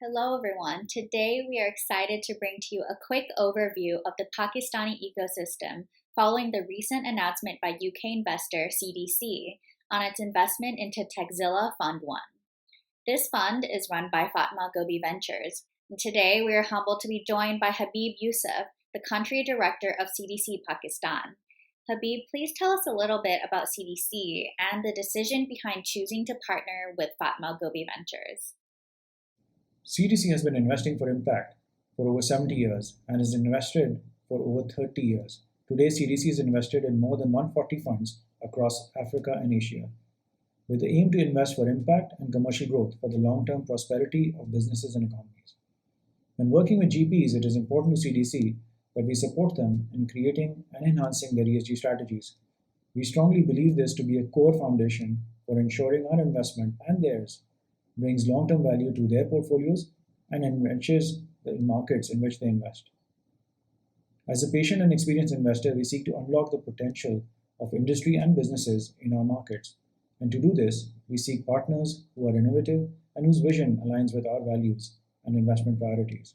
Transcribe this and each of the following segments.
Hello, everyone. Today, we are excited to bring to you a quick overview of the Pakistani ecosystem following the recent announcement by UK investor CDC on its investment into Techxila Fund 1. This fund is run by Fatima Gobi Ventures, and today we are humbled to be joined by Habib Yousuf, the country director of CDC Pakistan. Habib, please tell us a little bit about CDC and the decision behind choosing to partner with Fatima Gobi Ventures. CDC has been investing for impact for over 70 years and has invested for over 30 years. Today, CDC is invested in more than 140 funds across Africa and Asia, with the aim to invest for impact and commercial growth for the long-term prosperity of businesses and economies. When working with GPs, it is important to CDC that we support them in creating and enhancing their ESG strategies. We strongly believe this to be a core foundation for ensuring our investment and theirs brings long-term value to their portfolios and enriches the markets in which they invest. As a patient and experienced investor, we seek to unlock the potential of industry and businesses in our markets. And to do this, we seek partners who are innovative and whose vision aligns with our values and investment priorities.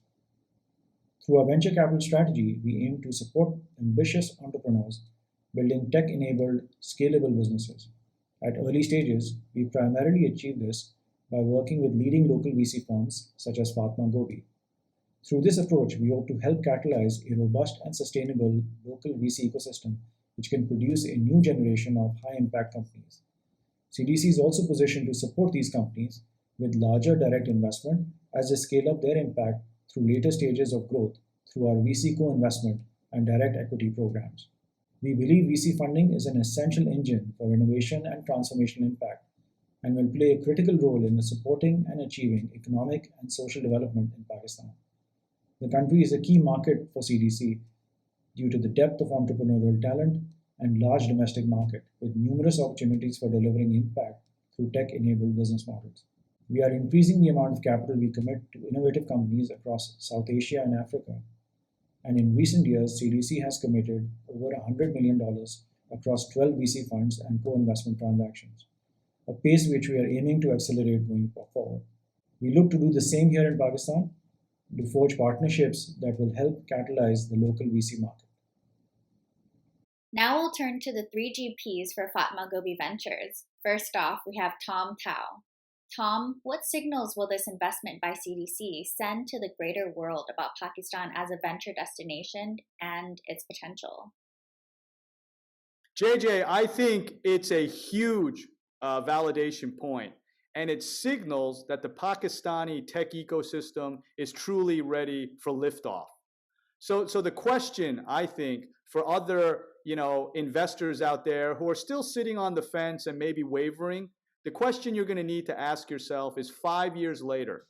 Through our venture capital strategy, we aim to support ambitious entrepreneurs building tech-enabled, scalable businesses. At early stages, we primarily achieve this by working with leading local VC firms such as Fatima Gobi. Through this approach, we hope to help catalyze a robust and sustainable local VC ecosystem which can produce a new generation of high-impact companies. CDC is also positioned to support these companies with larger direct investment as they scale up their impact through later stages of growth through our VC co-investment and direct equity programs. We believe VC funding is an essential engine for innovation and transformational impact, and will play a critical role in supporting and achieving economic and social development in Pakistan. The country is a key market for CDC due to the depth of entrepreneurial talent and large domestic market, with numerous opportunities for delivering impact through tech-enabled business models. We are increasing the amount of capital we commit to innovative companies across South Asia and Africa, and in recent years, CDC has committed over $100 million across 12 VC funds and co-investment transactions, a pace which we are aiming to accelerate going forward. We look to do the same here in Pakistan, to forge partnerships that will help catalyze the local VC market. Now we'll turn to the three GPs for Fatima Gobi Ventures. First off, we have Tsao. Tom, what signals will this investment by CDC send to the greater world about Pakistan as a venture destination and its potential? JJ, I think it's a huge validation point, and it signals that the Pakistani tech ecosystem is truly ready for liftoff. So the question, I think, for other investors out there who are still sitting on the fence and maybe wavering, the question you're going to need to ask yourself is 5 years later,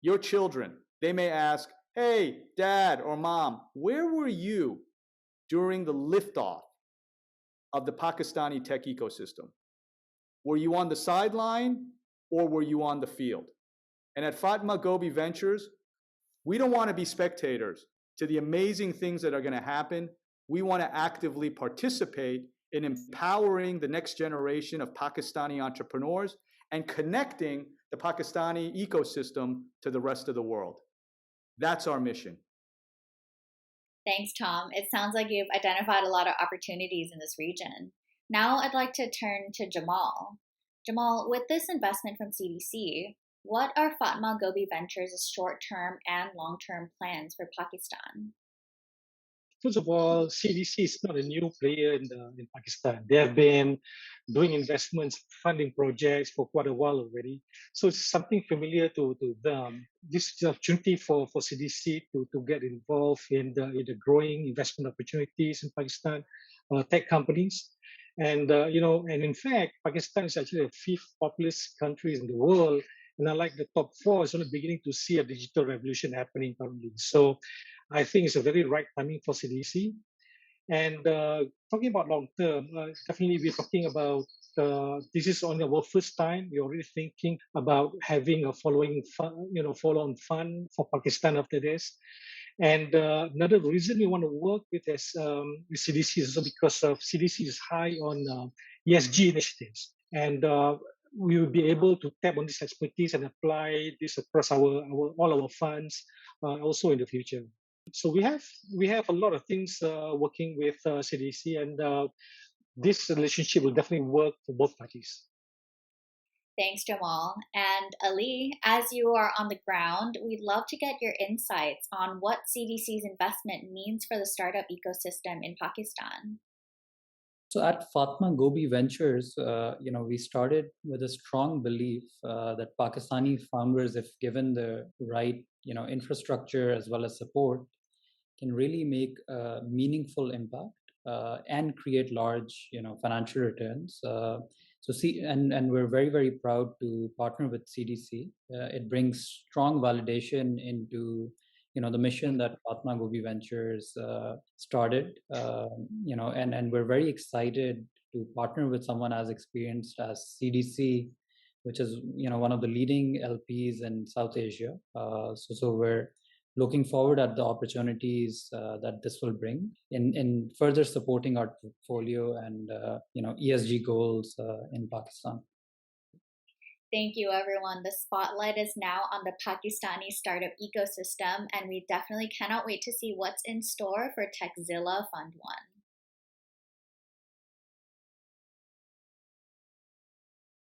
your children, they may ask, hey, dad or mom, where were you during the liftoff of the Pakistani tech ecosystem? Were you on the sideline or were you on the field? And at Fatima Gobi Ventures, we don't want to be spectators to the amazing things that are going to happen. We want to actively participate in empowering the next generation of Pakistani entrepreneurs and connecting the Pakistani ecosystem to the rest of the world. That's our mission. Thanks, Tom. It sounds like you've identified a lot of opportunities in this region. Now I'd like to turn to Jamal. Jamal, with this investment from CDC, what are Fatima Gobi Ventures' short-term and long-term plans for Pakistan? First of all, CDC is not a new player in Pakistan. They have been doing investments, funding projects for quite a while already. So it's something familiar to them. This is an opportunity for CDC to get involved in the growing investment opportunities in Pakistan, tech companies. And in fact, Pakistan is actually the fifth populous country in the world. And unlike the top four, it's only beginning to see a digital revolution happening currently. So I think it's a very right timing for CDC. And talking about long term, definitely we're talking about this is only our first time. We're already thinking about having a follow-on fund for Pakistan after this. And another reason we want to work with CDC is also because of CDC is high on ESG initiatives. And we will be able to tap on this expertise and apply this across all our funds also in the future. So we have a lot of things working with CDC, and this relationship will definitely work for both parties. Thanks, Jamal. And Ali, as you are on the ground, we'd love to get your insights on what CDC's investment means for the startup ecosystem in Pakistan. So at Fatima Gobi Ventures, we started with a strong belief that Pakistani founders, if given the right, infrastructure as well as support, can really make a meaningful impact and create large, financial returns. And we're very, very proud to partner with CDC. It brings strong validation into the mission that Fatima Gobi Ventures started, and we're very excited to partner with someone as experienced as CDC, which is one of the leading LPs in South Asia. So we're looking forward at the opportunities that this will bring in further supporting our portfolio and ESG goals in Pakistan. Thank you, everyone. The spotlight is now on the Pakistani startup ecosystem, and we definitely cannot wait to see what's in store for Techxila Fund 1.